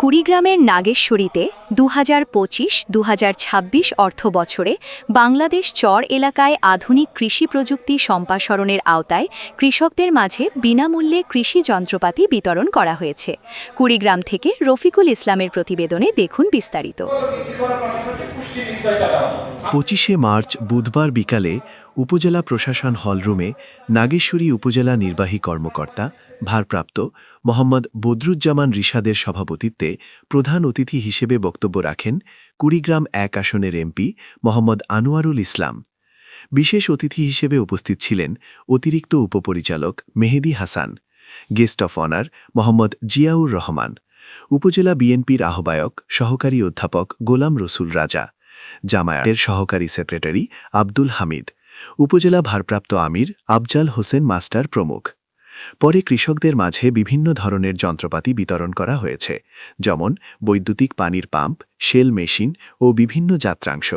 কুড়িগ্রামের নাগেশ্বরীতে 2025-2026 অর্থবছরে বাংলাদেশ চর এলাকায় আধুনিক কৃষি প্রযুক্তি সম্প্রসারণের আওতায় কৃষকদের মাঝে বিনামূল্যে কৃষি যন্ত্রপাতি বিতরণ করা হয়েছে। কুড়িগ্রাম থেকে রফিকুল ইসলামের প্রতিবেদনে দেখুন বিস্তারিত। 25শে মার্চ বুধবার বিকালে উপজেলা প্রশাসন হলরুমে নাগেশ্বরী উপজেলা নির্বাহী কর্মকর্তা ভারপ্রাপ্ত মোহাম্মদ বদরুজ্জামান রিশাদের সভাপতিত্বে প্রধান অতিথি হিসেবে বক্তব্য রাখেন কুড়িগ্রাম 1 আসনের এমপি মোহাম্মদ আনোয়ারুল ইসলাম। বিশেষ অতিথি হিসেবে উপস্থিত ছিলেন অতিরিক্ত উপপরিচালক Mehedi Hasan, guest of honour Mohammad Ziaur Rahman, উপজেলা বিএনপির আহ্বায়ক সহকারী অধ্যাপক গোলাম রসুল রাজা, জামায়াতের সহকারী সেক্রেটারি আব্দুল হামিদ, উপজেলা ভারপ্রাপ্ত আমির আফজাল হোসেন মাস্টার প্রমুখ। পরে কৃষকদের মাঝে বিভিন্ন ধরনের যন্ত্রপাতি বিতরণ করা হয়েছে, যেমন বৈদ্যুতিক পানির পাম্প, শেল মেশিন ও বিভিন্ন যাত্রাংশ।